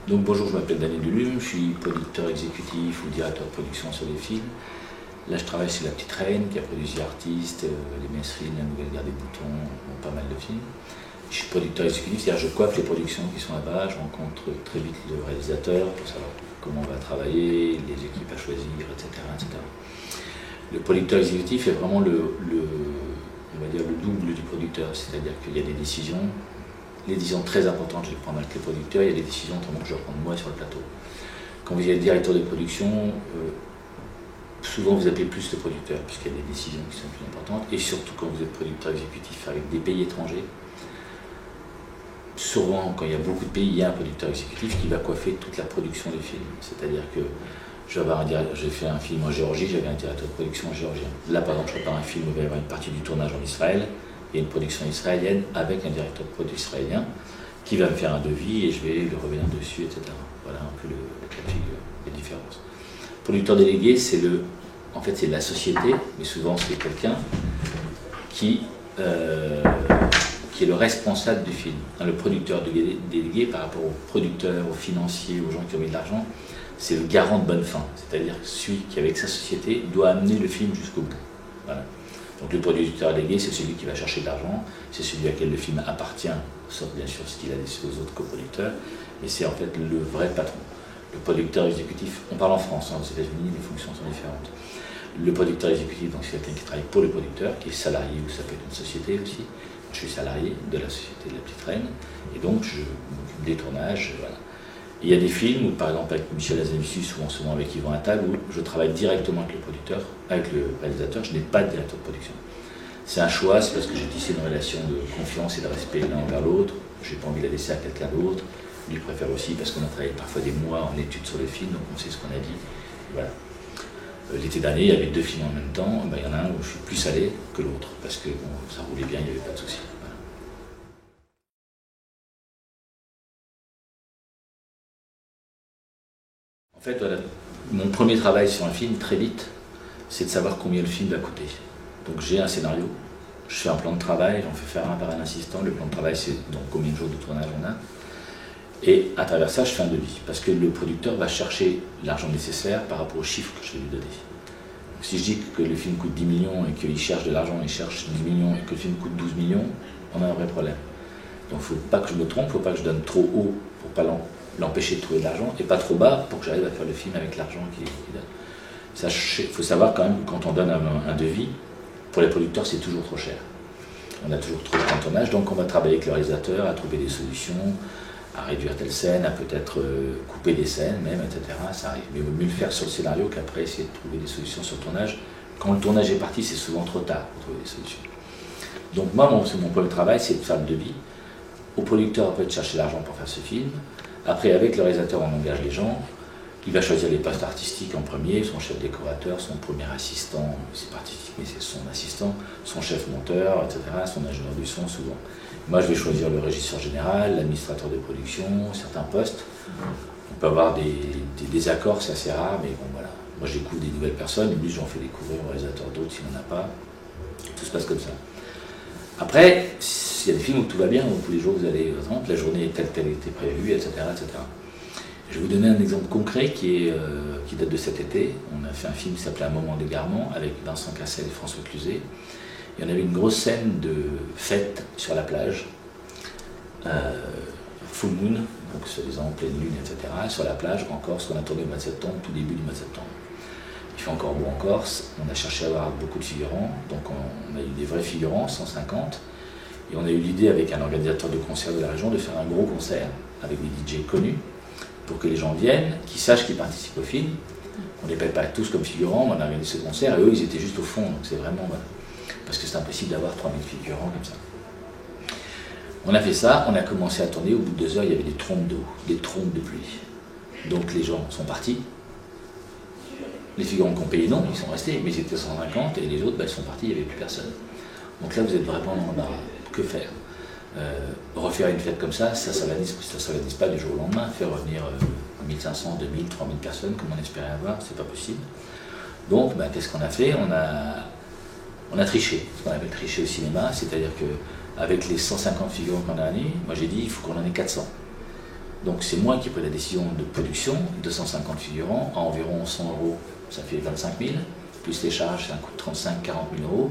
Donc bonjour, je m'appelle Daniel Dulume, je suis producteur exécutif ou directeur de production sur des films. Là je travaille sur La Petite Reine qui a produit The Artist, Les Mesrines, La Nouvelle Guerre des Boutons, pas mal de films. Je suis producteur exécutif, c'est-à-dire je coiffe les productions qui sont là-bas, je rencontre très vite le réalisateur pour savoir comment on va travailler, les équipes à choisir, etc. etc. Le producteur exécutif est vraiment on va dire le double du producteur, c'est-à-dire qu'il y a des décisions. Les décisions très importantes, je vais prendre avec les producteurs, il y a des décisions notamment que je vais prendre moi sur le plateau. Quand vous êtes directeur de production, souvent vous appelez plus le producteur, puisqu'il y a des décisions qui sont plus importantes, et surtout quand vous êtes producteur exécutif avec des pays étrangers, souvent quand il y a beaucoup de pays, il y a un producteur exécutif qui va coiffer toute la production des films. C'est-à-dire que j'ai fait un film en Géorgie, j'avais un directeur de production géorgien. Là par exemple, je prépare un film où il va y avoir une partie du tournage en Israël, il y a une production israélienne avec un directeur de production israélien qui va me faire un devis et je vais lui revenir dessus, etc. Voilà un peu la figure, les différences. Producteur délégué, c'est la société, mais souvent c'est quelqu'un qui est le responsable du film. Le producteur délégué par rapport aux producteurs, aux financiers, aux gens qui ont mis de l'argent, c'est le garant de bonne fin. C'est-à-dire celui qui, avec sa société, doit amener le film jusqu'au bout. Voilà. Donc le producteur délégué, c'est celui qui va chercher de l'argent, c'est celui à qui le film appartient, sauf bien sûr ce qu'il a laissé aux autres coproducteurs, et c'est en fait le vrai patron. Le producteur exécutif, on parle en France, aux États-Unis, les fonctions sont différentes. Le producteur exécutif, donc c'est quelqu'un qui travaille pour le producteur, qui est salarié, ou ça peut être une société aussi. Je suis salarié de la société de La Petite Reine, et donc je m'occupe des tournages, voilà. Il y a des films où, par exemple, avec Michel Hazanavicius ou en ce moment avec Yvan Attal, où je travaille directement avec le producteur, avec le réalisateur, je n'ai pas de directeur de production. C'est un choix, c'est parce que j'ai tissé une relation de confiance et de respect l'un envers l'autre, j'ai pas envie de la laisser à quelqu'un d'autre, lui préfère aussi parce qu'on a travaillé parfois des mois en études sur le film, donc on sait ce qu'on a dit, et voilà. L'été dernier, il y avait 2 films en même temps, il y en a un où je suis plus allé que l'autre, parce que bon, ça roulait bien, il n'y avait pas de souci. Voilà. En fait, voilà, mon premier travail sur un film, très vite, c'est de savoir combien le film va coûter. Donc j'ai un scénario, je fais un plan de travail, j'en fais faire un par un assistant, le plan de travail c'est donc combien de jours de tournage on a, et à travers ça je fais un devis, parce que le producteur va chercher l'argent nécessaire par rapport aux chiffres que je vais lui donner. Donc, si je dis que le film coûte 10 millions et qu'il cherche de l'argent, il cherche 10 millions et que le film coûte 12 millions, on a un vrai problème. Donc il ne faut pas que je me trompe, il ne faut pas que je donne trop haut pour ne pas l'empêcher de trouver de l'argent, et pas trop bas pour que j'arrive à faire le film avec l'argent qu'il donne. Il faut savoir quand même que quand on donne un devis, pour les producteurs c'est toujours trop cher. On a toujours trop de temps de tournage, donc on va travailler avec le réalisateur à trouver des solutions, à réduire telle scène, à peut-être couper des scènes même, etc. Ça arrive. Mais il vaut mieux le faire sur le scénario qu'après essayer de trouver des solutions sur le tournage. Quand le tournage est parti, c'est souvent trop tard pour trouver des solutions. Donc moi, mon premier travail, c'est de faire le devis. Au producteur, après, de chercher l'argent pour faire ce film. Après, avec le réalisateur, on engage les gens. Il va choisir les postes artistiques en premier, son chef décorateur, son premier assistant, c'est pas artistique, mais c'est son assistant, son chef monteur, etc., son ingénieur du son, souvent. Moi, je vais choisir le régisseur général, l'administrateur de production, certains postes. On peut avoir des désaccords, c'est assez rare, mais bon, voilà. Moi, je découvre des nouvelles personnes, et lui, j'en fais découvrir au réalisateur d'autres s'il n'en a pas. Tout se passe comme ça. Après, il y a des films où tout va bien, où tous les jours vous allez, par exemple, la journée est telle qu'elle était prévue, etc., etc. Je vais vous donner un exemple concret qui date de cet été. On a fait un film qui s'appelait Un moment d'égarement avec Vincent Cassel et François Cluzet. Et on avait une grosse scène de fête sur la plage, full moon, donc soi-disant pleine lune, etc., sur la plage en Corse, qu'on a tourné au mois de septembre, tout début du mois de septembre. Il fait encore beau en Corse, on a cherché à avoir beaucoup de figurants, donc on a eu des vrais figurants, 150, et on a eu l'idée avec un organisateur de concert de la région de faire un gros concert avec des DJ connus, pour que les gens viennent, qu'ils sachent qu'ils participent au film. On ne les paye pas tous comme figurants, on a organisé ce concert, et eux, ils étaient juste au fond, donc c'est vraiment... Voilà. Parce que c'est impossible d'avoir 3000 figurants comme ça. On a fait ça, on a commencé à tourner, au bout de 2 heures, il y avait des trompes d'eau, des trompes de pluie. Donc les gens sont partis. Les figurants qui ont payé, non, ils sont restés, mais ils étaient 150, et les autres, ils sont partis, il n'y avait plus personne. Donc là, vous êtes vraiment dans l'embarras. Que faire ? Refaire une fête comme ça s'organise pas du jour au lendemain. Faire revenir 1500, 2000, 3000 personnes comme on espérait avoir, c'est pas possible. Donc qu'est-ce qu'on a fait ? On a triché, ce qu'on appelle tricher au cinéma, c'est-à-dire qu'avec les 150 figurants qu'on a amenés, moi j'ai dit il faut qu'on en ait 400. Donc c'est moi qui ai pris la décision de production, 250 figurants, à environ 100 €, ça fait 25 000, plus les charges, c'est un coût de 35 000 à 40 000 €.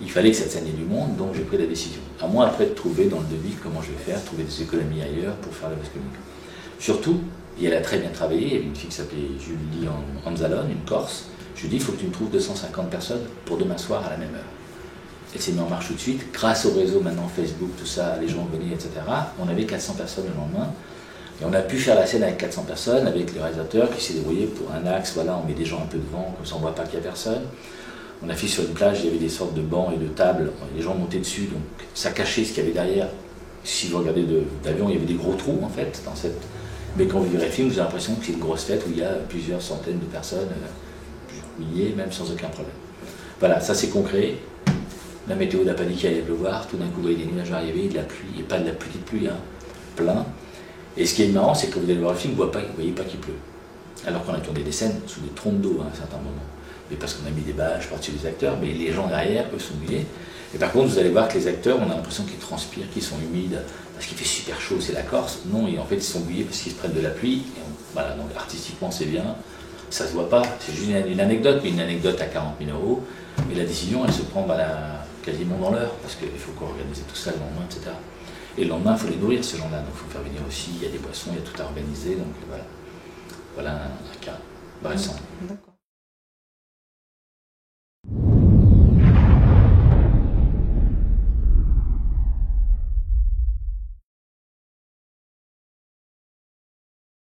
Il fallait que cette scène ait du monde, donc j'ai pris la décision. À moi après de trouver dans le devis comment je vais faire, trouver des économies ailleurs pour faire le vase comique. Surtout, et elle a très bien travaillé, il y avait une fille qui s'appelait Julie Anzalone, une Corse. Je lui ai dit, il faut que tu me trouves 250 personnes pour demain soir à la même heure. Elle s'est mise en marche tout de suite, grâce au réseau maintenant, Facebook, tout ça, les gens venaient, etc. On avait 400 personnes le lendemain. Et on a pu faire la scène avec 400 personnes, avec le réalisateur qui s'est débrouillé pour un axe, voilà, on met des gens un peu devant, comme ça on ne voit pas qu'il n'y a personne. On a fait sur une plage, il y avait des sortes de bancs et de tables, les gens montaient dessus, donc ça cachait ce qu'il y avait derrière. Si vous regardez d'avion, il y avait des gros trous en fait, dans cette... Mais quand vous verrez le film, vous avez l'impression que c'est une grosse fête où il y a plusieurs centaines de personnes, milliers, même sans aucun problème. Voilà, ça c'est concret. La météo n'a pas dit qu'il allait pleuvoir, tout d'un coup, vous voyez des nuages arriver, de la pluie, et pas de la petite pluie, hein, plein. Et ce qui est marrant, c'est que vous allez voir le film, vous ne voyez pas qu'il pleut. Alors qu'on a tourné des scènes sous des trompes d'eau à un certain moment. Mais parce qu'on a mis des bâches par-dessus les acteurs, mais les gens derrière, eux, sont mouillés. Et par contre, vous allez voir que les acteurs, on a l'impression qu'ils transpirent, qu'ils sont humides, parce qu'il fait super chaud, c'est la Corse. Non, et en fait, ils sont mouillés parce qu'ils se prennent de la pluie. Voilà, donc artistiquement, c'est bien. Ça se voit pas, c'est juste une anecdote, mais une anecdote à 40 000 €. Mais la décision, elle se prend quasiment dans l'heure, parce qu'il faut organiser tout ça le lendemain, etc. Et le lendemain, il faut les nourrir, ces gens-là. Donc il faut faire venir aussi, il y a des boissons, il y a tout à organiser. Donc voilà, voilà un cas récent. D'accord.